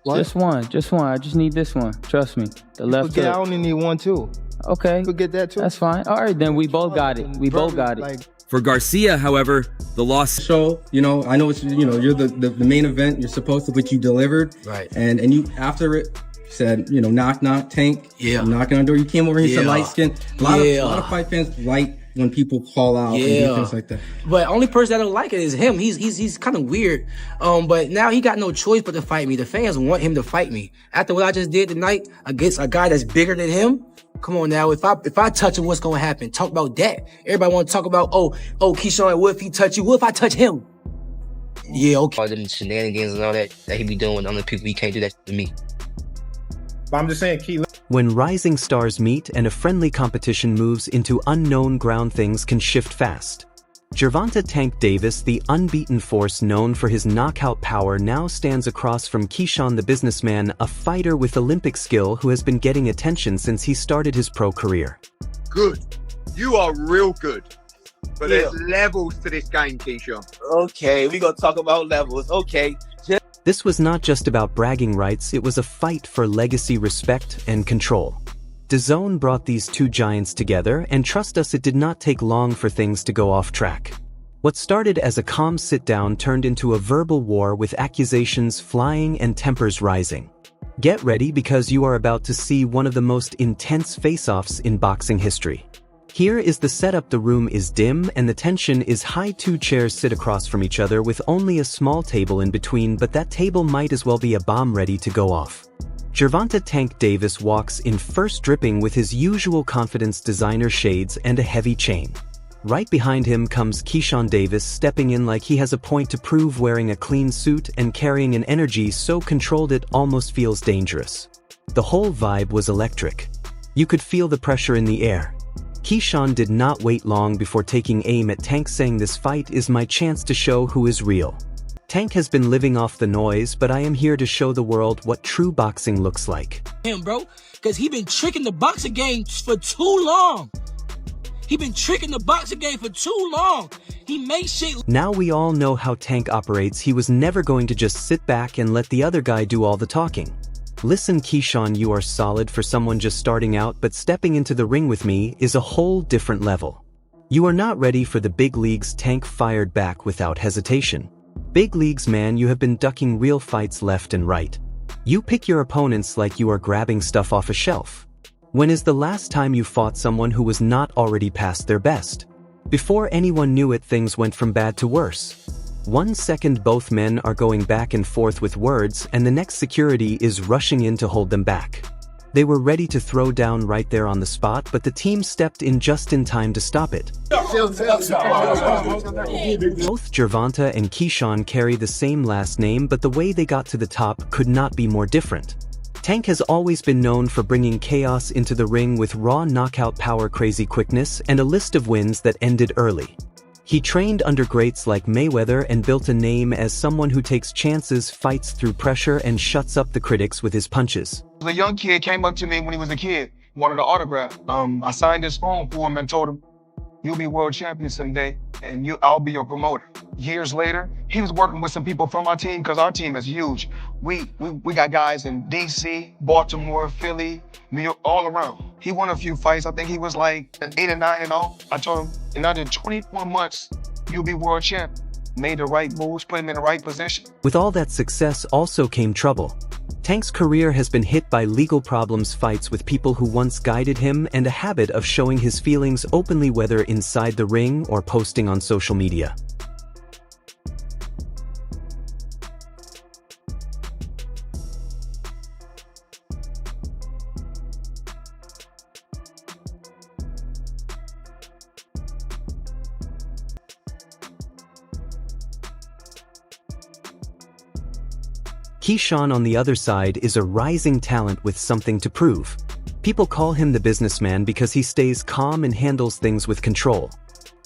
What? Just one. I just need this one. Trust me. The left Forget, I hook. only need one too. Okay. Forget that too. That's fine. All right, then we both got it. We both got it. Like, For Garcia, however, the loss. Show, you know, I know it's, you know, you're the main event. You're supposed to, but you delivered. Right. And you after it said, you know, knock, Tank. Yeah. I'm knocking on the door. You came over here, said light skin. A lot of fight fans like when people call out and do things like that. But only person that don't like it is him. He's kind of weird. But now he got no choice but to fight me. The fans want him to fight me. After what I just did tonight against a guy that's bigger than him, come on now. If I touch him, what's gonna happen? Talk about that. Everybody want to talk about, oh, Keyshawn, what if he touch you? What if I touch him? Yeah, okay. All them shenanigans and all that he be doing with other people, he can't do that to me. but I'm just saying, Key. When rising stars meet and a friendly competition moves into unknown ground, things can shift fast. Gervonta "Tank" Davis, the unbeaten force known for his knockout power, now stands across from Keyshawn the businessman, a fighter with Olympic skill who has been getting attention since he started his pro career. Good. You are real good. But there's levels to this game, Keyshawn. Okay, we gonna talk about levels. Okay. This was not just about bragging rights, it was a fight for legacy, respect, and control. DAZN brought these two giants together, and trust us, it did not take long for things to go off track. What started as a calm sit-down turned into a verbal war with accusations flying and tempers rising. Get ready, because you are about to see one of the most intense face-offs in boxing history. Here is the setup. The room is dim and the tension is high. Two chairs sit across from each other with only a small table in between, but that table might as well be a bomb ready to go off. Gervonta "Tank" Davis walks in first, dripping with his usual confidence, designer shades, and a heavy chain. Right behind him comes Keyshawn Davis, stepping in like he has a point to prove, wearing a clean suit and carrying an energy so controlled it almost feels dangerous. The whole vibe was electric. You could feel the pressure in the air. Keyshawn did not wait long before taking aim at Tank, saying, "This fight is my chance to show who is real." Tank has been living off the noise, but I am here to show the world what true boxing looks like. Him, bro, because he been tricking the boxing game for too long. He been tricking the boxing game for too long. He made shit. Now we all know how Tank operates. He was never going to just sit back and let the other guy do all the talking. Listen, Keyshawn, you are solid for someone just starting out, but stepping into the ring with me is a whole different level. You are not ready for the big leagues. Tank fired back without hesitation. Big leagues, man, you have been ducking real fights left and right. You pick your opponents like you are grabbing stuff off a shelf. When is the last time you fought someone who was not already past their best? Before anyone knew it, things went from bad to worse. 1 second both men are going back and forth with words, and the next security is rushing in to hold them back. They were ready to throw down right there on the spot, but the team stepped in just in time to stop it. Both Gervonta and Keyshawn carry the same last name, but the way they got to the top could not be more different. Tank has always been known for bringing chaos into the ring with raw knockout power, crazy quickness, and a list of wins that ended early. He trained under greats like Mayweather and built a name as someone who takes chances, fights through pressure, and shuts up the critics with his punches. A young kid came up to me when he was a kid, wanted an autograph. I signed his phone for him and told him, "You'll be world champion someday, and I'll be your promoter." Years later, he was working with some people from our team, because our team is huge. We got guys in DC, Baltimore, Philly, New York, all around. He won a few fights. I think he was like 8 and 9 and all. I told him, in under 24 months, you'll be world champion. Made the right moves, put him in the right position. With all that success also came trouble. Tank's career has been hit by legal problems, fights with people who once guided him, and a habit of showing his feelings openly, whether inside the ring or posting on social media. Keyshawn, on the other side, is a rising talent with something to prove. People call him the businessman because he stays calm and handles things with control.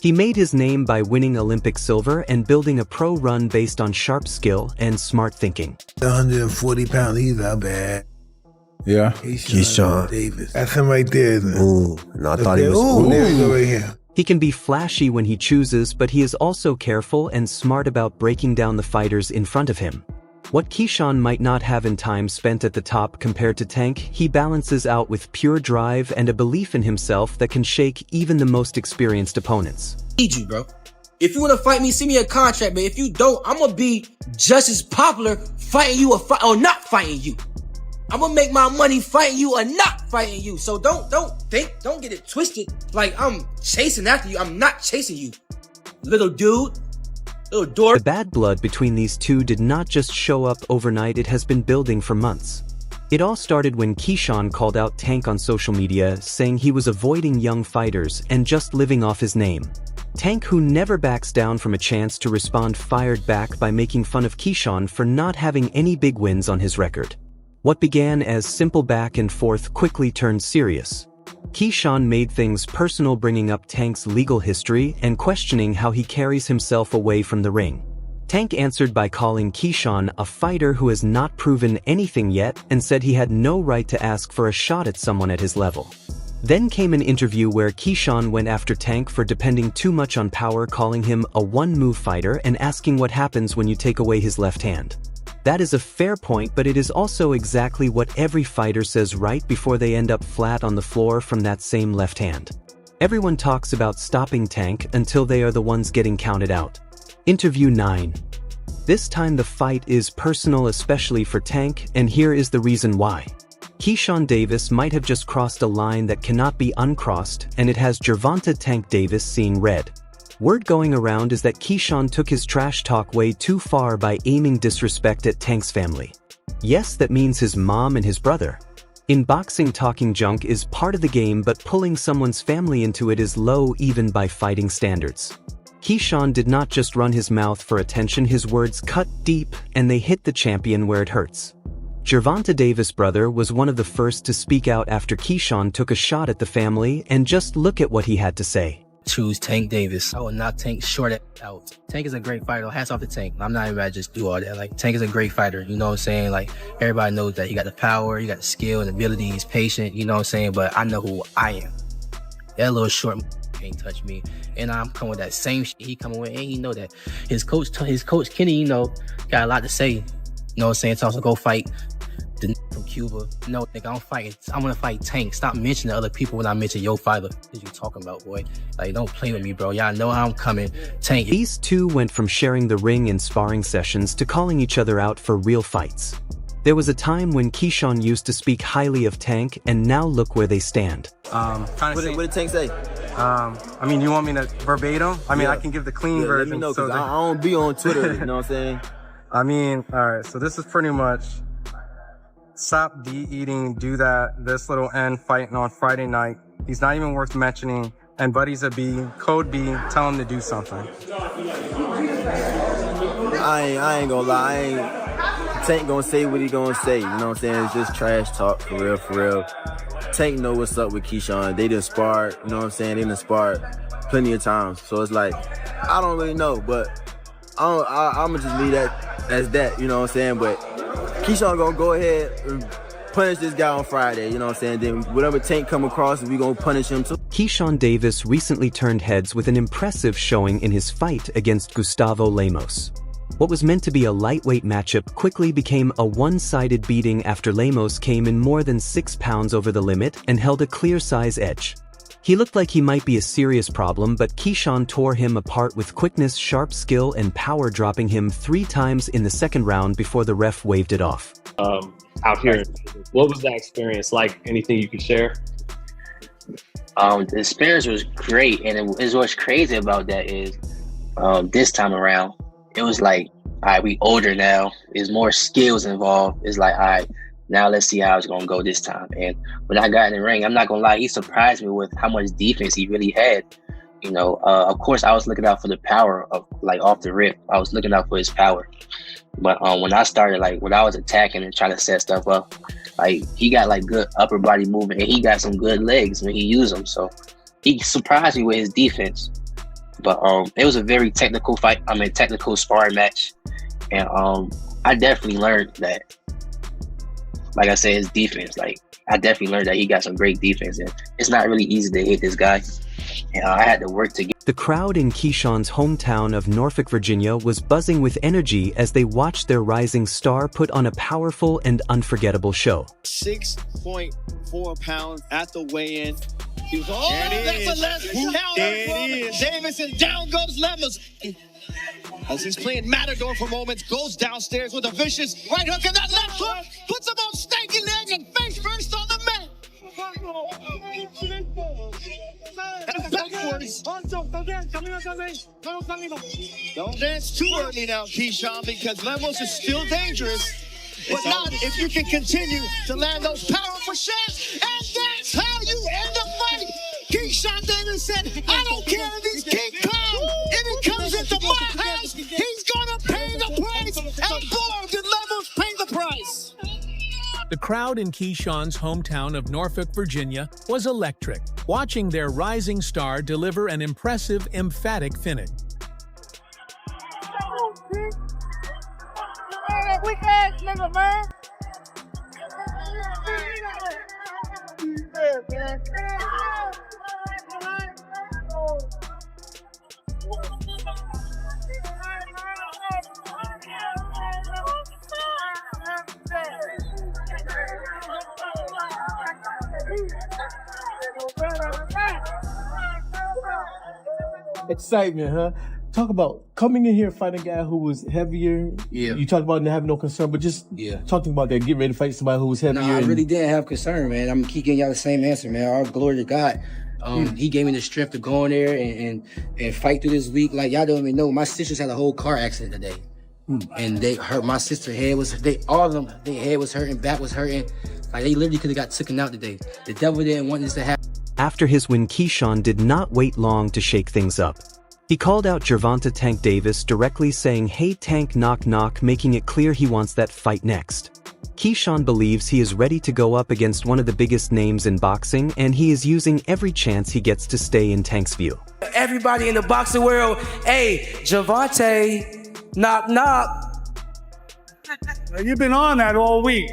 He made his name by winning Olympic silver and building a pro run based on sharp skill and smart thinking. 140 pounds, he's not bad. Yeah. Keyshawn Davis. That's him right there, isn't it? Ooh, no, I thought he was. Ooh, there we go right here. He can be flashy when he chooses, but he is also careful and smart about breaking down the fighters in front of him. What Keyshawn might not have in time spent at the top compared to Tank, he balances out with pure drive and a belief in himself that can shake even the most experienced opponents. Need you, bro. If you want to fight me, send me a contract, but if you don't, I'm going to be just as popular fighting you or not fighting you. I'm going to make my money fighting you or not fighting you. So don't get it twisted like I'm chasing after you. I'm not chasing you, little dude. The bad blood between these two did not just show up overnight, it has been building for months. It all started when Keyshawn called out Tank on social media, saying he was avoiding young fighters and just living off his name. Tank, who never backs down from a chance to respond, fired back by making fun of Keyshawn for not having any big wins on his record. What began as simple back and forth quickly turned serious. Keyshawn made things personal, bringing up Tank's legal history and questioning how he carries himself away from the ring. Tank answered by calling Keyshawn a fighter who has not proven anything yet and said he had no right to ask for a shot at someone at his level. Then came an interview where Keyshawn went after Tank for depending too much on power, calling him a one-move fighter and asking what happens when you take away his left hand. That is a fair point, but it is also exactly what every fighter says right before they end up flat on the floor from that same left hand. Everyone talks about stopping Tank until they are the ones getting counted out. Interview 9. This time the fight is personal, especially for Tank, and here is the reason why. Keyshawn Davis might have just crossed a line that cannot be uncrossed, and it has Gervonta "Tank" Davis seeing red. Word going around is that Keyshawn took his trash talk way too far by aiming disrespect at Tank's family. Yes, that means his mom and his brother. In boxing, talking junk is part of the game, but pulling someone's family into it is low even by fighting standards. Keyshawn did not just run his mouth for attention, his words cut deep and they hit the champion where it hurts. Gervonta Davis' brother was one of the first to speak out after Keyshawn took a shot at the family, and just look at what he had to say. Choose Tank Davis. I will not Tank short it out. Tank is a great fighter. Hats off to Tank. I'm not even about to just do all that. Like, Tank is a great fighter. You know what I'm saying? Like, everybody knows that he got the power, he got the skill and ability, he's patient, you know what I'm saying? But I know who I am. That little short can't touch me. And I'm coming with that same shit he coming with, and he know that. His coach Kenny, you know, got a lot to say. You know what I'm saying? To also go fight the from Cuba. No, nigga, I'm gonna fight Tank. Stop mentioning other people when I mention your fighter. What you talking about, boy? Like, don't play with me, bro. Y'all know how I'm coming. Tank. These two went from sharing the ring in sparring sessions to calling each other out for real fights. There was a time when Keyshawn used to speak highly of Tank, and now look where they stand. What did Tank say? I mean, you want me to verbatim? I mean, I can give the clean version. Let me know, because I don't be on Twitter, you know what I'm saying? I mean, all right, so this is pretty much stop eating, do that, this little N fighting on Friday night. He's not even worth mentioning. And Buddy's a B, code B, tell him to do something. I ain't gonna lie, Tank gonna say what he gonna say, you know what I'm saying? It's just trash talk, for real. Tank know what's up with Keyshawn. They done sparred, you know what I'm saying? They done sparred plenty of times. So it's like, I don't really know, but I'ma just leave that as that, you know what I'm saying? But Keyshawn gonna go ahead and punish this guy on Friday, you know what I'm saying? Then whatever Tank come across, we gonna punish him too. Keyshawn Davis recently turned heads with an impressive showing in his fight against Gustavo Lemos. What was meant to be a lightweight matchup quickly became a one-sided beating after Lemos came in more than 6 pounds over the limit and held a clear size edge. He looked like he might be a serious problem, but Keyshawn tore him apart with quickness, sharp skill, and power, dropping him 3 times in the second round before the ref waved it off. Out here, what was that experience like? Anything you could share? The experience was great, and what's crazy about that is this time around, it was like, all right, we older now. There's more skills involved. It's like, all right, now let's see how it's gonna go this time. And when I got in the ring, I'm not gonna lie, he surprised me with how much defense he really had. You know, of course, I was looking out for the power of, like, off the rip. I was looking out for his power. But when I started, like, when I was attacking and trying to set stuff up, like, he got like good upper body movement, and he got some good legs when he used them. So he surprised me with his defense. But it was a very technical fight. Technical sparring match. And I definitely learned that, like I said, his defense. Like, I definitely learned that he got some great defense, and it's not really easy to hit this guy. And I had to work to get The crowd in Keyshawn's hometown of Norfolk, Virginia was buzzing with energy as they watched their rising star put on a powerful and unforgettable show. 6.4 pounds at the weigh-in. He was that's a left counter. Davis, and down goes Lemos. As he's playing Matador for moments, goes downstairs with a vicious right hook, and that left hook puts him on stanky legs and face first on the mat. Don't dance too early now, Keyshawn, because Lemos is still dangerous. But not if you can continue to land those powerful shots, and that's how you end the fight. Keyshawn Davis said, I don't care if he's King Kong. If he comes into my house, he's gonna pay the price. And boy, did Lemos pay the price. The crowd in Keyshawn's hometown of Norfolk, Virginia was electric, watching their rising star deliver an impressive, emphatic finish. Excitement, huh? Talk about coming in here fighting a guy who was heavier. Yeah. You talked about not having no concern, but just talking about that, getting ready to fight somebody who was heavier. No, I really didn't have concern, man. I'm keep getting y'all the same answer, man. All glory to God. He gave me the strength to go in there and fight through this week. Like, y'all don't even know, my sisters had a whole car accident today. And they hurt. My sister's head was, all of them, their head was hurting, back was hurting. Like, they literally could have got taken out today. The devil didn't want this to happen. After his win, Keyshawn did not wait long to shake things up. He called out Gervonta "Tank" Davis directly, saying, "Hey Tank, knock knock," making it clear he wants that fight next. Keyshawn believes he is ready to go up against one of the biggest names in boxing, and he is using every chance he gets to stay in Tank's view. Everybody in the boxing world, hey, Gervonta, knock knock. You've been on that all week.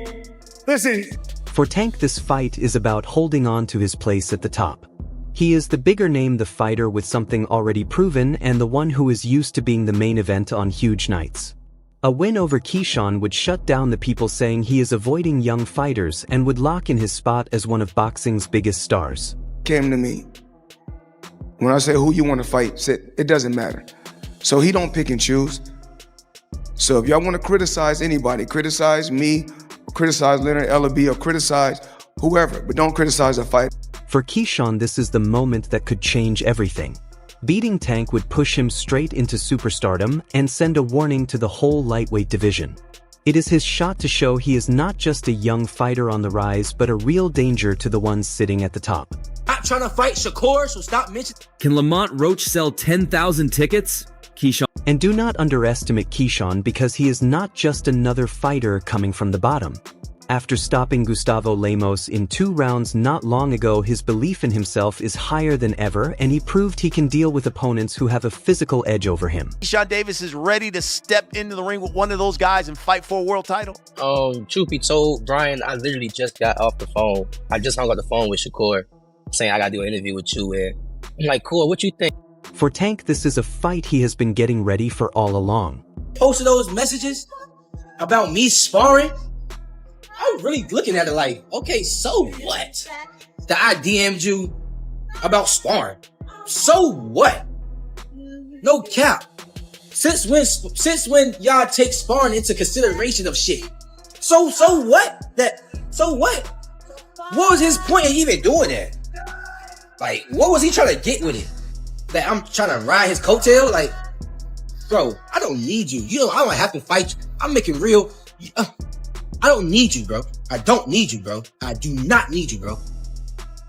Listen. For Tank, this fight is about holding on to his place at the top. He is the bigger name, the fighter with something already proven, and the one who is used to being the main event on huge nights. A win over Keyshawn would shut down the people saying he is avoiding young fighters and would lock in his spot as one of boxing's biggest stars. Came to me. When I say who you want to fight, said it doesn't matter. So he don't pick and choose. So if y'all want to criticize anybody, criticize me, criticize Leonard Ellaby, or criticize whoever, but don't criticize a fight. For Keyshawn, this is the moment that could change everything. Beating Tank would push him straight into superstardom and send a warning to the whole lightweight division. It is his shot to show he is not just a young fighter on the rise, but a real danger to the ones sitting at the top. Not trying to fight Shakur, so stop mentioning. Can Lamont Roach sell 10,000 tickets? Keyshawn. And do not underestimate Keyshawn, because he is not just another fighter coming from the bottom. After stopping Gustavo Lemos in 2 rounds not long ago, his belief in himself is higher than ever, and he proved he can deal with opponents who have a physical edge over him. Keyshawn Davis is ready to step into the ring with one of those guys and fight for a world title. Truth be told, Brian, I literally just got off the phone. I just hung up the phone with Shakur, saying I gotta do an interview with you, and I'm like, cool, what you think? For Tank, this is a fight he has been getting ready for all along. Posted those messages about me sparring. I'm really looking at it like, okay, so what? That I DM'd you about sparring. So what? No cap. Since when y'all take sparring into consideration of shit? So what? So what? What was his point in even doing that? Like, what was he trying to get with it? That I'm trying to ride his coattail? Like, bro, I don't need you. I don't have to fight you. I'm making real. I don't need you, bro. I don't need you, bro. I do not need you, bro.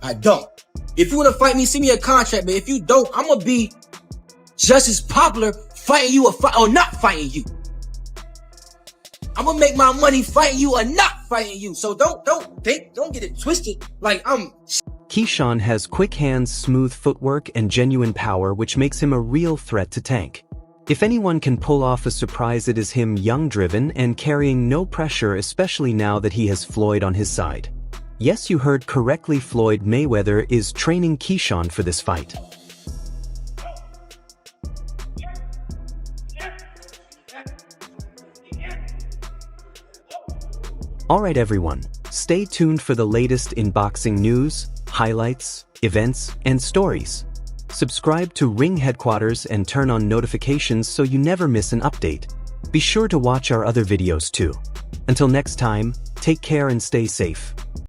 I don't. If you want to fight me, send me a contract, but if you don't, I'm going to be just as popular fighting you or not fighting you. I'm going to make my money fighting you or not fighting you. So don't get it twisted. Like, Keyshawn has quick hands, smooth footwork, and genuine power, which makes him a real threat to Tank. If anyone can pull off a surprise, it is him, young, driven, and carrying no pressure, especially now that he has Floyd on his side. Yes, you heard correctly, Floyd Mayweather is training Keyshawn for this fight. Alright everyone, stay tuned for the latest in boxing news, highlights, events, and stories. Subscribe to Ring Headquaterzz and turn on notifications so you never miss an update. Be sure to watch our other videos too. Until next time, take care and stay safe.